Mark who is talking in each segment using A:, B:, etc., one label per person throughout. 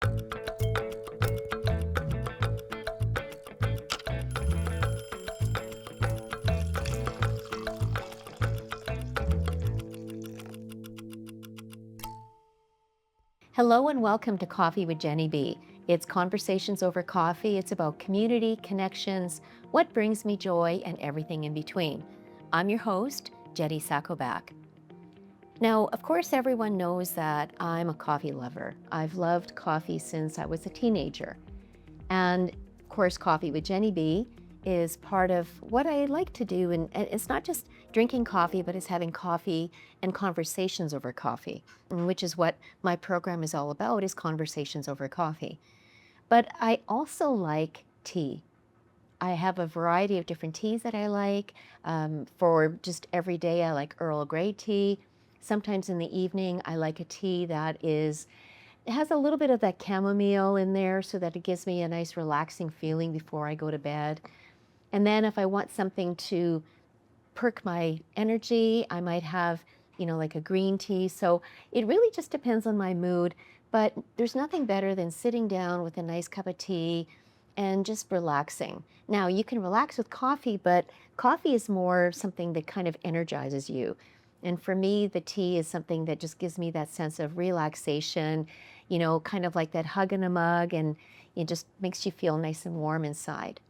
A: Hello and welcome to Coffee with Genny B. It's conversations over coffee. It's about community, connections, what brings me joy, and everything in between. I'm your host, Jetty Sakovac. Now, of course, everyone knows that I'm a coffee lover. I've loved coffee since I was a teenager. And of course, Coffee with Genny B is part of what I like to do. And it's not just drinking coffee, but it's having coffee and conversations over coffee, which is what my program is all about, is conversations over coffee. But I also like tea. I have a variety of different teas that I like. For just every day, I like Earl Grey tea. Sometimes in the evening, I like a tea that it has a little bit of that chamomile in there so that it gives me a nice relaxing feeling before I go to bed. And then if I want something to perk my energy, I might have, like a green tea. So it really just depends on my mood, but there's nothing better than sitting down with a nice cup of tea and just relaxing. Now, you can relax with coffee, but coffee is more something that kind of energizes you. And for me, the tea is something that just gives me that sense of relaxation, kind of like that hug in a mug, and it just makes you feel nice and warm inside.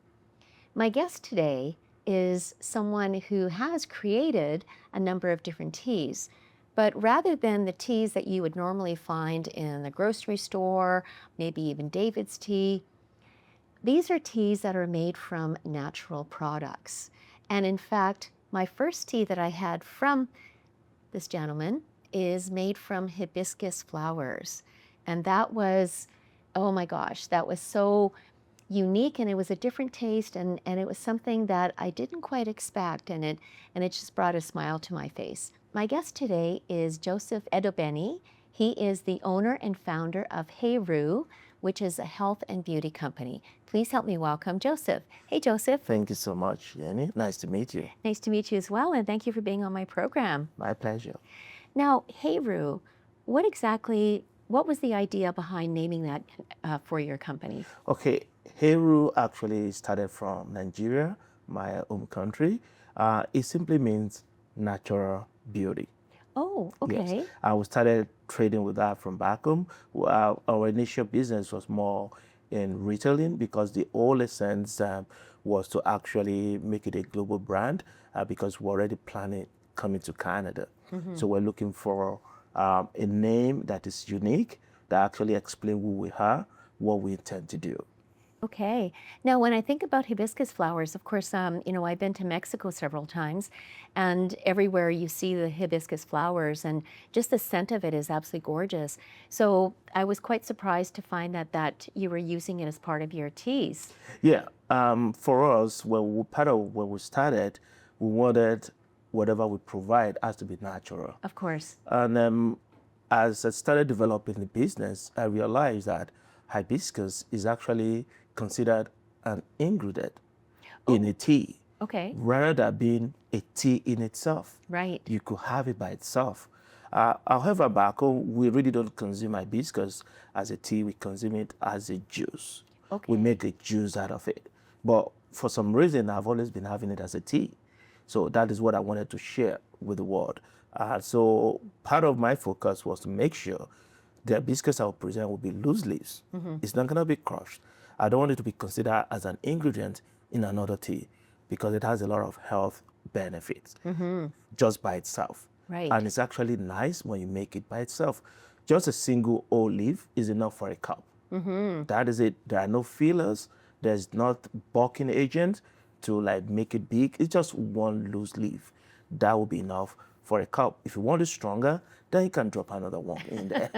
A: My guest today is someone who has created a number of different teas, but rather than the teas that you would normally find in the grocery store, maybe even David's tea, these are teas that are made from natural products. And in fact, my first tea that I had from this gentleman is made from hibiscus flowers. And that was, oh my gosh, that was so unique, and it was a different taste, and it was something that I didn't quite expect, and it just brought a smile to my face. My guest today is Joseph Edobeni. He is the owner and founder of HEYRU, which is a health and beauty company. Please help me welcome Joseph. Hey, Joseph.
B: Thank you so much, Jenny. Nice to meet you.
A: Nice to meet you as well, and thank you for being on my program.
B: My pleasure.
A: Now, HEYRU, what was the idea behind naming that for your company?
B: Okay, HEYRU actually started from Nigeria, my home country. It simply means natural beauty.
A: Oh, okay.
B: Yes. We started trading with that from back home. Our initial business was more in retailing because the whole essence was to actually make it a global brand because we're already planning coming to Canada. Mm-hmm. So we're looking for a name that is unique, that actually explains who we are, what we intend to do.
A: Okay. Now, when I think about hibiscus flowers, of course, I've been to Mexico several times, and everywhere you see the hibiscus flowers, and just the scent of it is absolutely gorgeous. So I was quite surprised to find that you were using it as part of your teas.
B: Yeah. For us, when we started, we wanted whatever we provide has to be natural.
A: Of course.
B: And as I started developing the business, I realized that hibiscus is actually considered an ingredient in a tea.
A: Okay.
B: Rather than being a tea in itself.
A: Right.
B: You could have it by itself. However, back home, we really don't consume hibiscus as a tea. We consume it as a juice.
A: Okay.
B: We make a juice out of it. But for some reason, I've always been having it as a tea. So that is what I wanted to share with the world. So part of my focus was to make sure the hibiscus I will present will be loose leaves. Mm-hmm. It's not going to be crushed. I don't want it to be considered as an ingredient in another tea because it has a lot of health benefits just by itself.
A: Right.
B: And it's actually nice when you make it by itself. Just a single whole leaf is enough for a cup. Mm-hmm. That is it. There are no fillers. There's not bulking agent to make it big. It's just one loose leaf. That will be enough for a cup. If you want it stronger, then you can drop another one in there.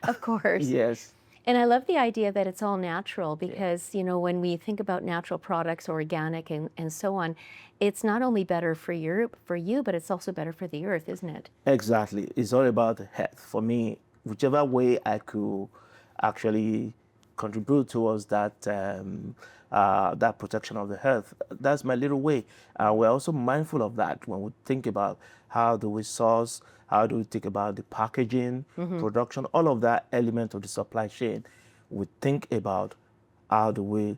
A: Of course.
B: Yes.
A: And I love the idea that it's all natural because, when we think about natural products, organic and so on, it's not only better for you, but it's also better for the earth, isn't it?
B: Exactly. It's all about the health. For me, whichever way I could actually contribute towards that that protection of the health, that's my little way. We're also mindful of that when we think about how do we source, how do we think about the packaging, production, all of that element of the supply chain. we think about how do we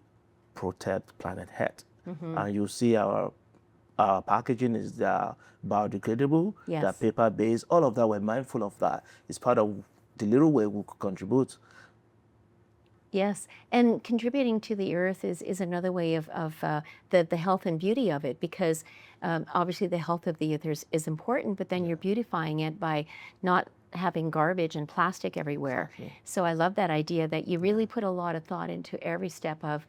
B: protect planet Earth. And you see our packaging is biodegradable, they're
A: Yes.
B: paper-based, all of that, we're mindful of that. It's part of the little way we could contribute.
A: Yes, and contributing to the earth is another way of the health and beauty of it, because obviously the health of the earth is important, but then you're beautifying it by not having garbage and plastic everywhere.
B: Exactly.
A: So I love that idea that you really put a lot of thought into every step of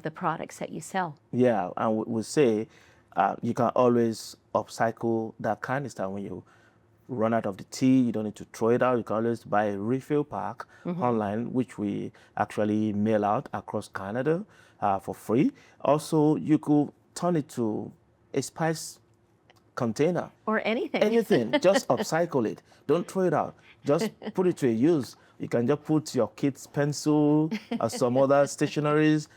A: the products that you sell.
B: Yeah, and we say you can always upcycle that canister when you run out of the tea. You don't need to throw it out. You can always buy a refill pack online, which we actually mail out across Canada for free. Also, you could turn it to a spice container.
A: Or anything.
B: Anything, just upcycle it. Don't throw it out. Just put it to a use. You can just put your kid's pencil or some other stationaries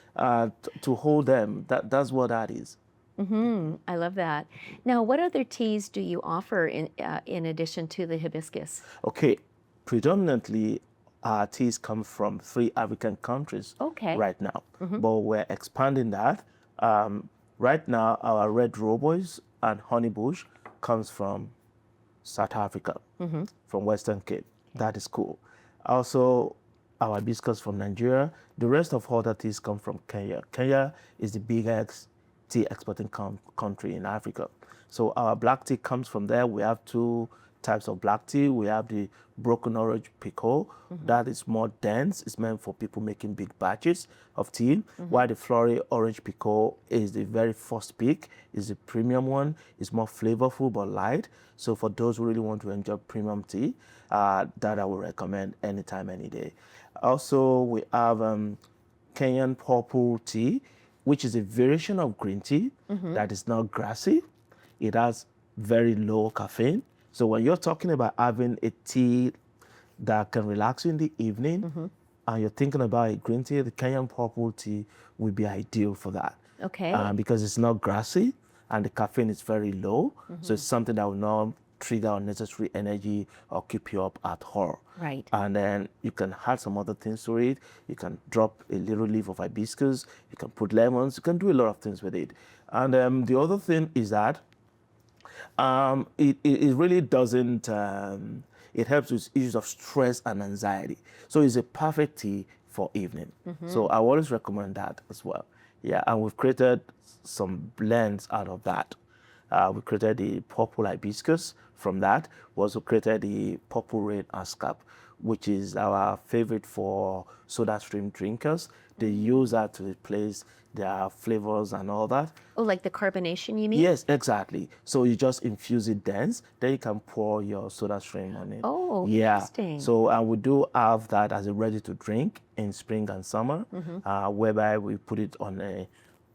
B: to hold them. That's what that is.
A: I love that. Now, what other teas do you offer in addition to the hibiscus?
B: Okay, predominantly our teas come from 3 African countries
A: Okay.
B: right now, but we're expanding that. Right now, our red rooibos and honeybush comes from South Africa, from Western Cape. That is cool. Also, our hibiscus from Nigeria. The rest of other teas come from Kenya. Kenya is the biggest tea exporting country in Africa. So our black tea comes from there. We have 2 types of black tea. We have the broken orange pekoe. That is more dense. It's meant for people making big batches of tea. While the florid orange pekoe is the very first pick, is the premium one. It's more flavorful but light. So for those who really want to enjoy premium tea, that I would recommend anytime, any day. Also, we have Kenyan purple tea, which is a variation of green tea that is not grassy. It has very low caffeine. So when you're talking about having a tea that can relax you in the evening, and you're thinking about a green tea, the Kenyan purple tea would be ideal for that.
A: Okay.
B: Because it's not grassy and the caffeine is very low. So it's something that will not trigger unnecessary energy or keep you up at all.
A: Right.
B: And then you can add some other things to it. You can drop a little leaf of hibiscus. You can put lemons. You can do a lot of things with it. And the other thing is that it really doesn't, it helps with issues of stress and anxiety. So it's a perfect tea for evening. So I always recommend that as well. Yeah, and we've created some blends out of that. We created the purple hibiscus from that. We also created the purple rain ascap, which is our favorite for SodaStream drinkers. They use that to replace their flavors and all that.
A: Oh, like the carbonation, you mean?
B: Yes, exactly. So you just infuse it dense, then you can pour your SodaStream on it.
A: Oh,
B: yeah.
A: interesting.
B: So and we do have that as a ready to drink in spring and summer, whereby we put it on a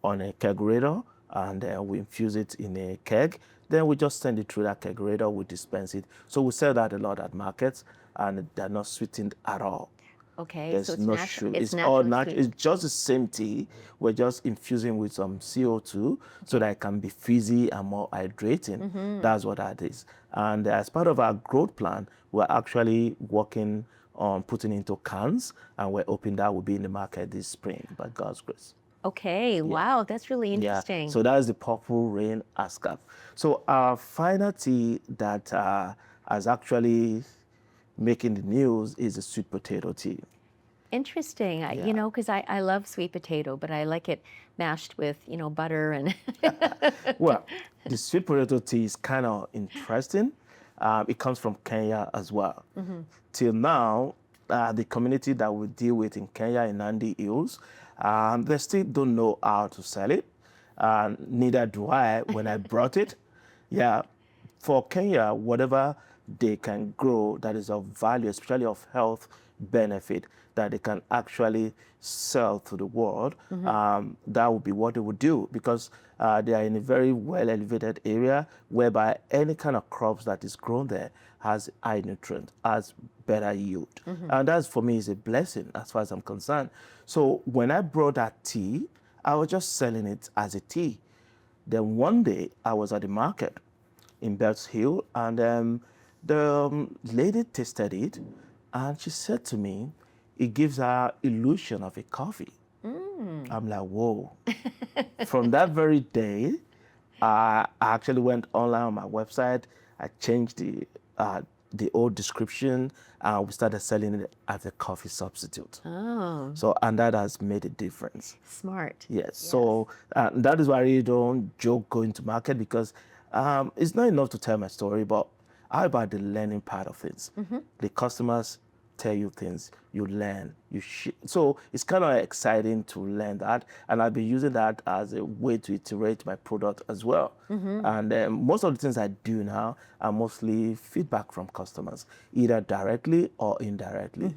B: kegerator and we infuse it in a keg. Then we just send it through that kegerator, we dispense it. So we sell that a lot at markets, and they're not sweetened at all.
A: Okay,
B: There's
A: so it's
B: no
A: natural.
B: sugar.
A: It's
B: all
A: naturally
B: natural.
A: sweet.
B: It's just the same tea. We're just infusing with some CO2 so that it can be fizzy and more hydrating. That's what that is. And as part of our growth plan, we're actually working on putting into cans, and we're hoping that will be in the market this spring by God's grace.
A: Okay, wow, that's really interesting.
B: Yeah, so that's the purple rain ascap. So our final tea that has actually making the news is the sweet potato tea.
A: Interesting. You know, because I love sweet potato, but I like it mashed with, butter and
B: Well, the sweet potato tea is kind of interesting. It comes from Kenya as well. Till now, the community that we deal with in Kenya, in Nandi Hills, they still don't know how to sell it. Neither do I when I brought it. Yeah, for Kenya, whatever they can grow that is of value, especially of health benefit, that they can actually sell to the world, that would be what they would do, because they are in a very well elevated area whereby any kind of crops that is grown there has high nutrient, has better yield. And that for me is a blessing as far as I'm concerned. So when I brought that tea, I was just selling it as a tea. Then one day I was at the market in Belts Hill, and the lady tasted it, and she said to me, it gives a illusion of a coffee. I'm like, whoa. From that very day, I actually went online on my website. I changed the old description, and we started selling it as a coffee substitute.
A: Oh,
B: So, and that has made a difference.
A: smart.
B: Yes. So that is why I really don't joke going to market, because it's not enough to tell my story, but how about the learning part of things? The customers tell you things, you learn, so it's kind of exciting to learn that, and I've been using that as a way to iterate my product as well. And most of the things I do now are mostly feedback from customers, either directly or indirectly,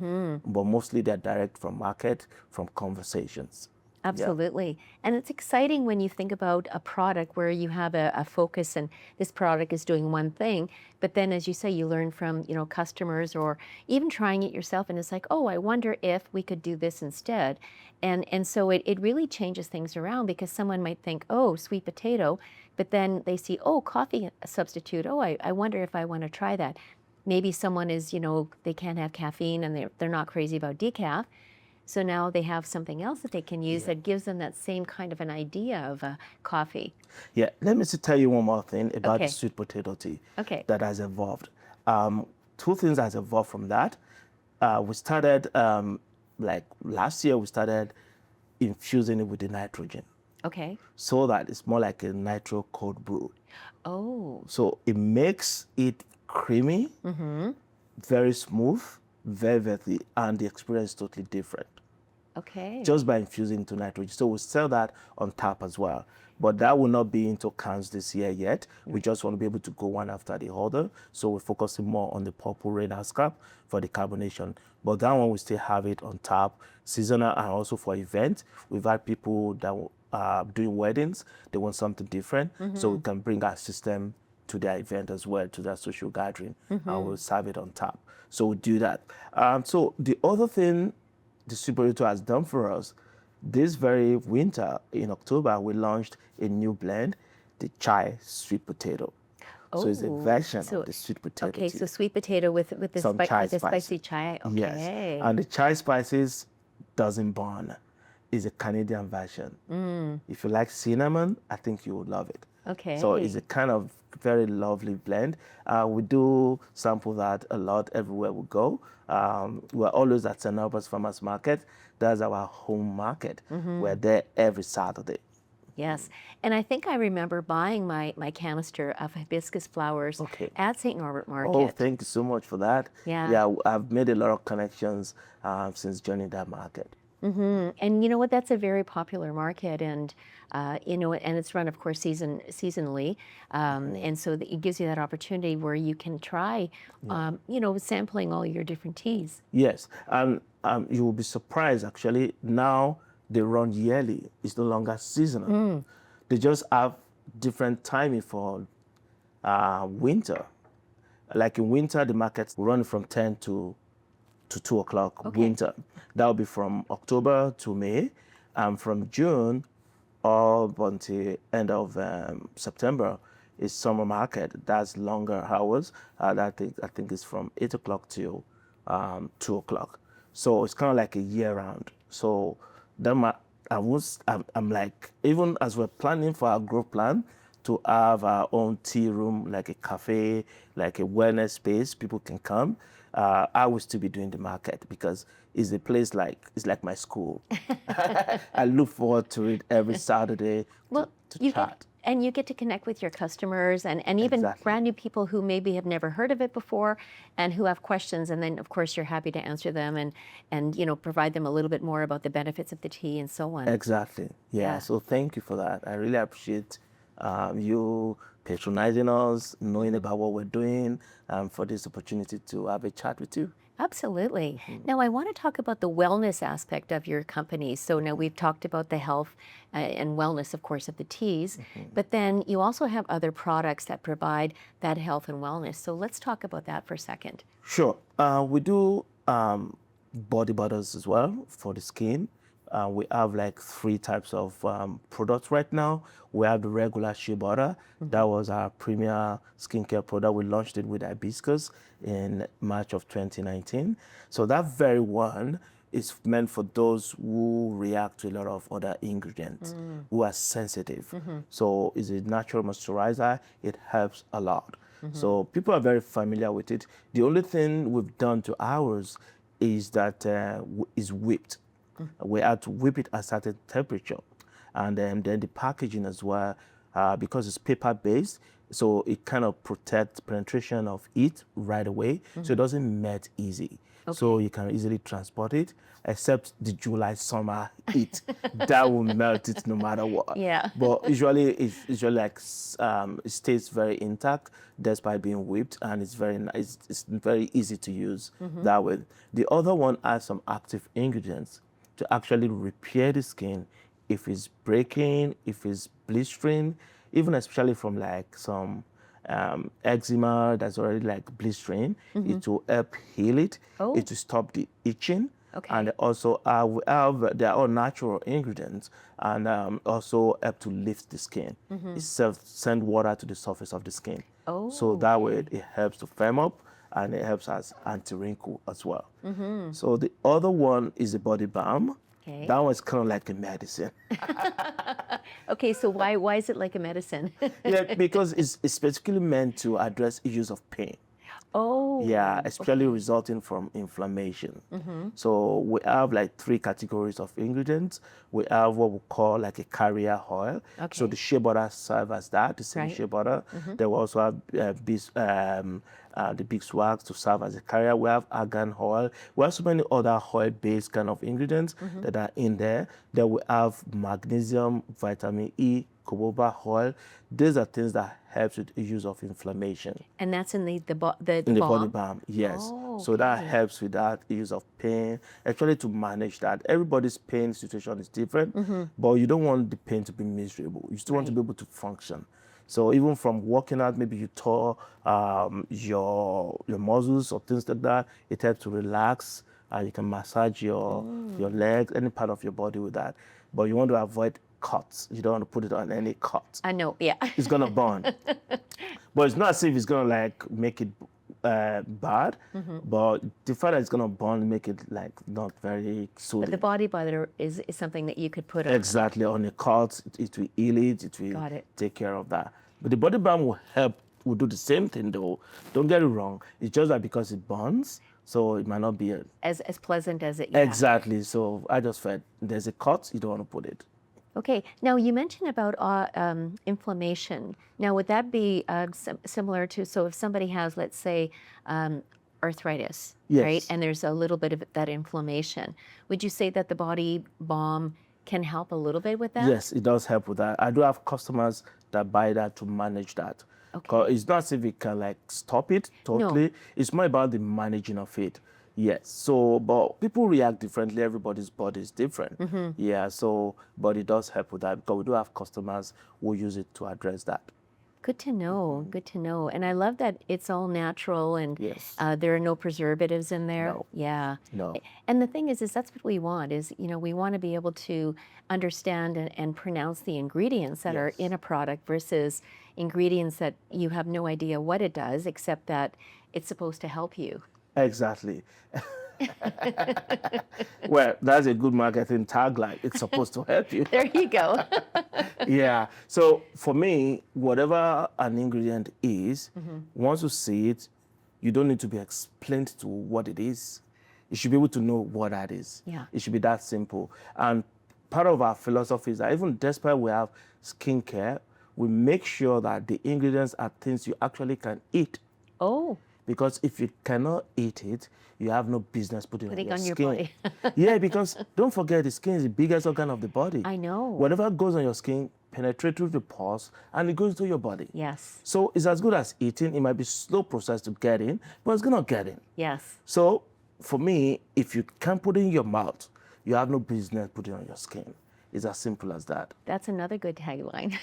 B: but mostly they're direct from market, from conversations.
A: Absolutely. And it's exciting when you think about a product where you have a focus and this product is doing one thing, but then as you say, you learn from, customers or even trying it yourself and it's like, oh, I wonder if we could do this instead. And so it really changes things around because someone might think, oh, sweet potato, but then they see, oh, coffee substitute. Oh, I wonder if I want to try that. Maybe someone is, they can't have caffeine and they're not crazy about decaf. So now they have something else that they can use that gives them that same kind of an idea of coffee.
B: Yeah, let me just tell you one more thing about the
A: Okay.
B: sweet potato tea
A: Okay.
B: that has evolved. Two things has evolved from that. We started, like last year, we started infusing it with the nitrogen,
A: Okay.
B: so that it's more like a nitro cold brew.
A: Oh.
B: So it makes it creamy, very smooth, very velvety, and the experience is totally different
A: Okay.
B: just by infusing into nitrogen. So we sell that on tap as well. But that will not be into cans this year yet. We just want to be able to go one after the other. So we're focusing more on the purple rain scrap for the carbonation. But that one, we still have it on tap, seasonal, and also for events. We've had people that are doing weddings. They want something different. So we can bring our system to their event as well, to their social gathering, and we'll serve it on tap. So we'll do that. So the other thing the sweet potato has done for us, this very winter in October, we launched a new blend, the chai sweet potato. So it's a
A: Oh,
B: version
A: so-
B: of the sweet potato
A: Okay,
B: tea.
A: so sweet potato with the,
B: Some chai
A: the spicy
B: spices.
A: chai. Okay.
B: Yes, and the chai spices doesn't burn. It's a Canadian version. If you like cinnamon, I think you would love it.
A: Okay.
B: So it's a kind of very lovely blend. We do sample that a lot everywhere we go. We're always at St. Albert's Farmers Market. That's our home market. We're there every Saturday.
A: Yes. And I think I remember buying my canister of hibiscus flowers
B: Okay.
A: at St. Norbert Market.
B: Oh, thank you so much for that.
A: Yeah.
B: Yeah, I've made a lot of connections since joining that market.
A: And you know what? That's a very popular market, and and it's run, of course, seasonally, and so it gives you that opportunity where you can try, sampling all your different teas.
B: Yes, and you will be surprised actually. Now they run yearly. It's no longer seasonal. They just have different timing for winter. Like in winter, the markets run from 10 to 2 o'clock.
A: Okay.
B: Winter. That will be from October to May, and from June up until end of September is summer market. That's longer hours. I think it's from 8 o'clock till 2 o'clock. So it's kind of like a year round. So then I'm like, even as we're planning for our growth plan to have our own tea room, like a cafe, like a wellness space, people can come. I will still be doing the market because it's a place it's like my school. I look forward to it every Saturday to chat.
A: And you get to connect with your customers and even
B: Exactly.
A: brand new people who maybe have never heard of it before and who have questions. And then, of course, you're happy to answer them and provide them a little bit more about the benefits of the tea and so on.
B: Exactly. Yeah. So thank you for that. I really appreciate you patronizing us, knowing about what we're doing, for this opportunity to have a chat with you.
A: Absolutely. Now, I want to talk about the wellness aspect of your company. So now we've talked about the health and wellness, of course, of the teas, but then you also have other products that provide that health and wellness. So let's talk about that for a second.
B: Sure. We do body butters as well for the skin. We have like 3 types of products right now. We have the regular shea butter. That was our premier skincare product. We launched it with hibiscus in March of 2019. So that very one it's meant for those who react to a lot of other ingredients, who are sensitive. So it's a natural moisturizer. It helps a lot. So people are very familiar with it. The only thing we've done to ours is that is whipped. We had to whip it at a certain temperature. And then the packaging as well, because it's paper-based, so it kind of protects penetration of heat right away, so it doesn't melt easy. So you can easily transport it, except the July summer heat. That will melt it no matter what.
A: Yeah.
B: But usually, it's usually like it stays very intact despite being whipped, and it's very nice. It's very easy to use that way. The other one has some active ingredients to actually repair the skin if it's breaking, if it's blistering, even especially from like some eczema that's already like blistering. It will help heal it. It will stop the itching. And also they are all natural ingredients, and also help to lift the skin. It send water to the surface of the skin. So that way it helps to firm up, and it helps as anti-wrinkle as well. So the other one is the body balm. That one's kind of like a medicine.
A: Okay, so why is it like a medicine?
B: Yeah, because it's specifically meant to address issues of pain. Yeah, especially resulting from inflammation. So we have like 3 categories of ingredients. We have what we call like a carrier oil. So the shea butter serves as that, the same shea butter. Then we also have the beeswax to serve as a carrier. We have argan oil. We have so many other oil-based kind of ingredients that are in there. Then we have magnesium, vitamin E, jojoba oil. These are things that helps with issues of inflammation.
A: And that's in the
B: body balm, yes. So that helps with that issues of pain, actually to manage that. Everybody's pain situation is different, but you don't want the pain to be miserable. You still want to be able to function. So even from working out, maybe you tore your muscles or things like that, it helps to relax. You can massage your legs, any part of your body with that. But you want to avoid cuts. You don't want to put it on any cut.
A: I know, yeah.
B: It's going to burn. But it's not as if it's going to like make it bad, but the fact that it's going to burn make it like not very soothing.
A: But the body butter is something that you could put on.
B: Exactly, on a cut, it will heal it, it will take care of that. But the body balm will help, will do the same thing though. Don't get it wrong. It's just that because it burns, so it might not be
A: as pleasant as it.
B: Exactly. So I just felt there's a cut, you don't want to put it.
A: Okay. Now you mentioned about inflammation. Now would that be similar to, so if somebody has, let's say, arthritis, right, and there's a little bit of that inflammation, would you say that the body balm can help a little bit with that?
B: Yes, it does help with that. I do have customers that buy that to manage that. Because it's not as if it can like stop it totally. No. It's more about the managing of it. Yes. So, but people react differently. Everybody's body is different. Yeah. So, but it does help with that because we do have customers who use it to address that.
A: Good to know. Good to know. And I love that it's all natural and there are no preservatives in there.
B: No.
A: Yeah.
B: No.
A: And the thing is that's what we want is, you know, we want to be able to understand and pronounce the ingredients that are in a product versus ingredients that you have no idea what it does, except that it's supposed to help you.
B: Exactly. Well, that's a good marketing tagline. It's supposed to help you.
A: There you go.
B: Yeah. So for me, whatever an ingredient is, once you see it, you don't need to be explained to what it is. You should be able to know what that is.
A: Yeah.
B: It should be that simple. And part of our philosophy is that even despite we have skincare, we make sure that the ingredients are things you actually can eat.
A: Oh.
B: Because if you cannot eat it, you have no business putting it on your skin.
A: Body.
B: Yeah, because don't forget, the skin is the biggest organ of the body.
A: I know.
B: Whatever goes on your skin penetrates through the pores and it goes to your body.
A: Yes.
B: So it's as good as eating. It might be slow process to get in, but it's gonna get in.
A: Yes.
B: So for me, if you can't put it in your mouth, you have no business putting it on your skin. It's as simple as that.
A: That's another good tagline.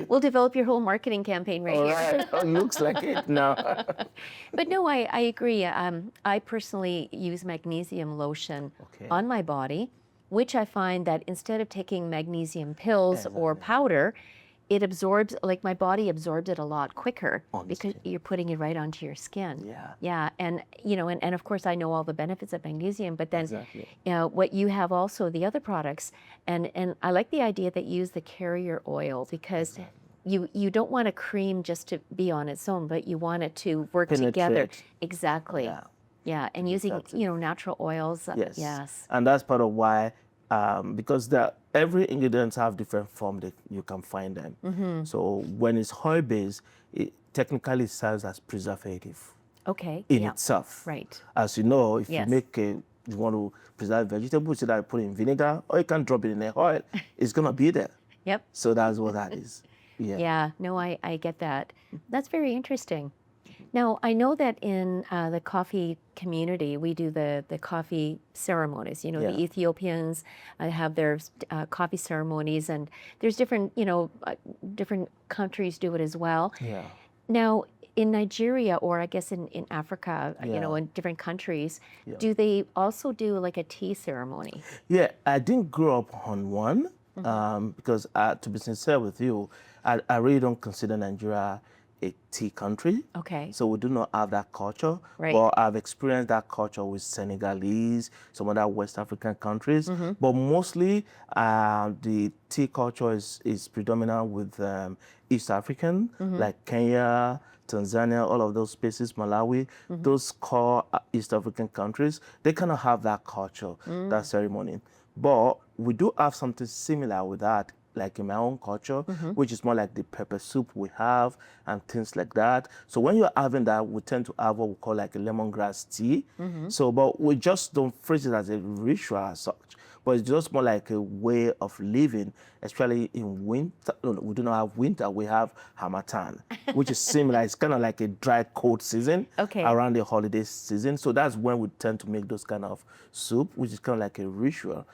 A: We'll develop your whole marketing campaign right here.
B: Right. Looks like it now.
A: But no, I agree. I personally use magnesium lotion on my body, which I find that instead of taking magnesium pills or powder, it absorbs, like my body absorbs it a lot quicker
B: On the
A: because
B: skin.
A: you're putting it right onto your skin.
B: Yeah.
A: Yeah, and and of course I know all the benefits of magnesium, but then
B: Exactly.
A: what you have also, the other products, and I like the idea that you use the carrier oil because you don't want a cream just to be on its own, but you want it to work together.
B: Penetrate.
A: Exactly.
B: Yeah.
A: Yeah, and
B: be
A: using,
B: effective.
A: natural oils.
B: Yes.
A: Yes.
B: And that's part of why, because every ingredients have different form that you can find them.
A: Mm-hmm.
B: So when it's oil based, it technically serves as preservative
A: Okay.
B: in
A: Yeah.
B: itself.
A: Right.
B: As you know, if
A: Yes.
B: you want to preserve vegetables, either put in vinegar or you can drop it in the oil. It's gonna be there.
A: Yep.
B: So that's what that is. Yeah.
A: Yeah. No, I get that. That's very interesting. Now, I know that in the coffee community, we do the coffee ceremonies.
B: Yeah.
A: The Ethiopians have their coffee ceremonies, and there's different, different countries do it as well.
B: Yeah.
A: Now, in Nigeria, or I guess in Africa,
B: Yeah.
A: in different countries,
B: Yeah.
A: do they also do like a tea ceremony?
B: Yeah, I didn't grow up on one because, to be sincere with you, I really don't consider Nigeria a tea country.
A: Okay.
B: So we do not have that culture.
A: Right.
B: But I've experienced that culture with Senegalese, some other West African countries. But mostly the tea culture is predominant with East African, like Kenya, Tanzania, all of those spaces, Malawi, those core East African countries, they kind of have that culture, that ceremony. But we do have something similar with that, like in my own culture, which is more like the pepper soup we have and things like that. So when you're having that, we tend to have what we call like a lemongrass tea. So, but we just don't phrase it as a ritual as such, but it's just more like a way of living, especially in winter. No, we do not have winter, we have Hamatan, which is similar. It's kind of like a dry, cold season
A: Okay.
B: around the holiday season. So that's when we tend to make those kind of soup, which is kind of like a ritual.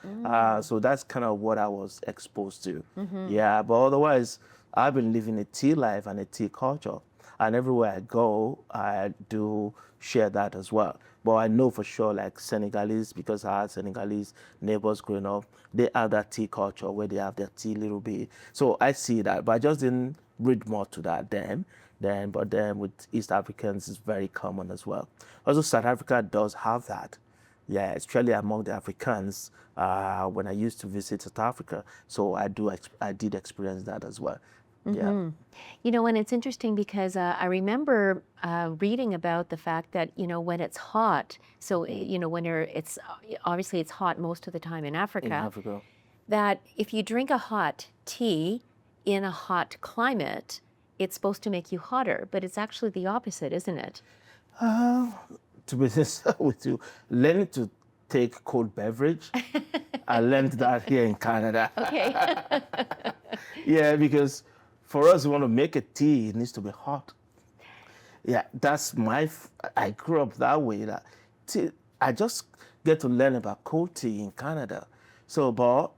B: So that's kind of what I was exposed to. Yeah, but otherwise, I've been living a tea life and a tea culture. And everywhere I go, I do share that as well. But I know for sure, like Senegalese, because I had Senegalese neighbors growing up, they have that tea culture where they have their tea little bit. So I see that, but I just didn't read more to that then. But then with East Africans, it's very common as well. Also, South Africa does have that. Yeah, especially among the Africans when I used to visit South Africa. So I did experience that as well. Yeah.
A: And it's interesting because I remember reading about the fact that, when it's hot, so, it's obviously it's hot most of the time in Africa,
B: In Africa.
A: that if you drink a hot tea in a hot climate, it's supposed to make you hotter, but it's actually the opposite, isn't it?
B: To be sincere with you, learning to take cold beverage, I learned that here in Canada.
A: Okay.
B: Yeah, because for us, we want to make a tea, it needs to be hot. Yeah, that's I grew up that way. That tea, I just get to learn about cold tea in Canada. So, but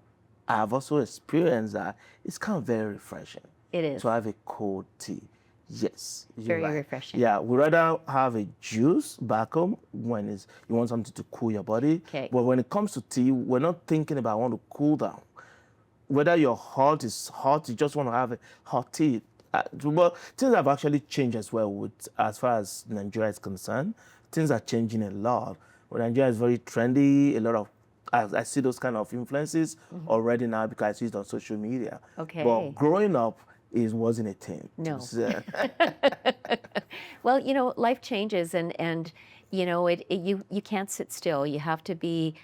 B: I've also experienced that it's kind of very refreshing.
A: It is.
B: To have a cold tea. Yes. You're
A: Very
B: right.
A: refreshing.
B: Yeah, we rather have a juice back home when you want something to cool your body.
A: Okay.
B: But when it comes to tea, we're not thinking about want to cool down. Whether your heart is hot, you just want to have a hot tea. Well, things have actually changed as well as far as Nigeria is concerned. Things are changing a lot. Well, Nigeria is very trendy. A lot of I see those kind of influences already now because I see it on social media.
A: Okay.
B: But growing up, it wasn't a thing.
A: No.
B: So,
A: Well, life changes, and you can't sit still. You have to be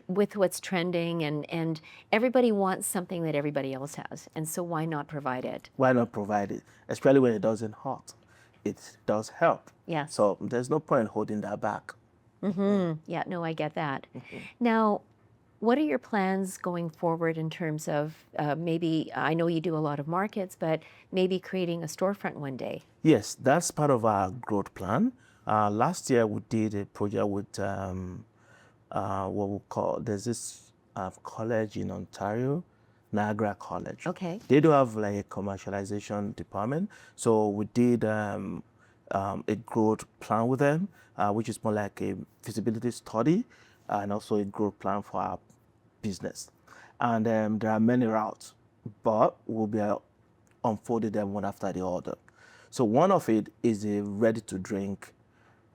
A: with what's trending, and everybody wants something that everybody else has, and so why not provide it?
B: why not provide it? Especially when it doesn't hurt. It does help.
A: Yes.
B: So there's no point holding that back.
A: Yeah, no, I get that. Now, what are your plans going forward in terms of maybe, I know you do a lot of markets, but maybe creating a storefront one day?
B: Yes, that's part of our growth plan. Last year we did a project with what we call, there's this college in Ontario, Niagara College.
A: Okay.
B: They do have like a commercialization department. So we did a growth plan with them, which is more like a feasibility study and also a growth plan for our business. And there are many routes, but we'll be unfolded them one after the other. So one of it is a ready-to-drink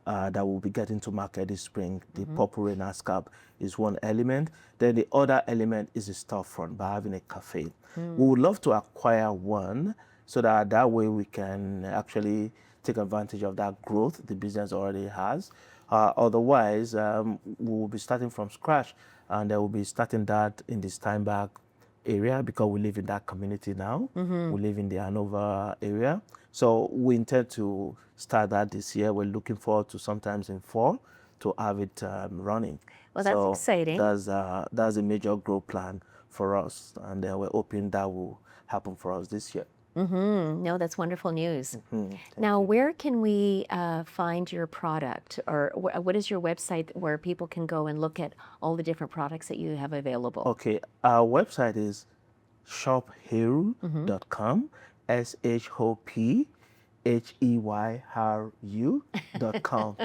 B: that we'll be getting to market this spring. The purple rain ascap is one element. Then the other element is the storefront by having a cafe. We would love to acquire one so that way we can actually take advantage of that growth the business already has. Otherwise, we will be starting from scratch, and we'll be starting that in the Steinbach area because we live in that community now. We live in the Hanover area. So we intend to start that this year. We're looking forward to sometimes in fall to have it running.
A: Well, that's exciting.
B: That's a major growth plan for us, and we're hoping that will happen for us this year.
A: No, that's wonderful news. Now, where can we find your product, or what is your website where people can go and look at all the different products that you have available?
B: Okay, our website is shopheyru.com, SHOPHEYRU.com.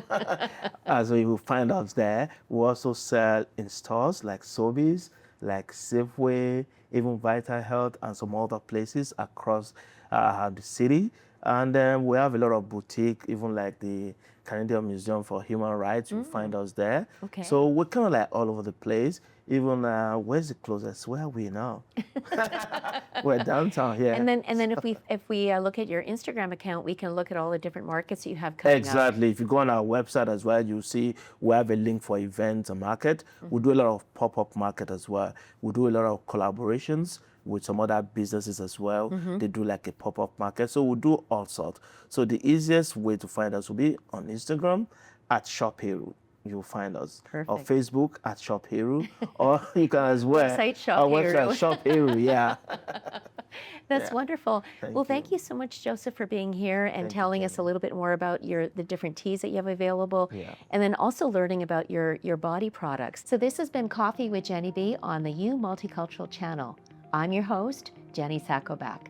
B: So you will find us there. We also sell in stores like Sobeys, like Safeway, even Vital Health, and some other places across the city. And then we have a lot of boutique, even like the Canadian Museum for Human Rights. You find us there.
A: Okay.
B: So we're kind of like all over the place. Even where's the closest? Where are we now? We're downtown here.
A: And then if we look at your Instagram account, we can look at all the different markets that you have coming up.
B: Exactly. If you go on our website as well, you'll see we have a link for events and market. We do a lot of pop-up market as well. We do a lot of collaborations with some other businesses as well. They do like a pop-up market. So we do all sorts. So the easiest way to find us will be on Instagram at ShopHeyRU. You'll find us.
A: Perfect.
B: Or Facebook at ShopHeyRU. Or you can as well.
A: Our website,
B: ShopHeyRU, yeah.
A: That's wonderful. Thank you so much, Joseph, for being here and telling us a little bit more about the different teas that you have available, and then also learning about your body products. So this has been Coffee with Genny B on the U Multicultural channel. I'm your host, Jenny Sakovac.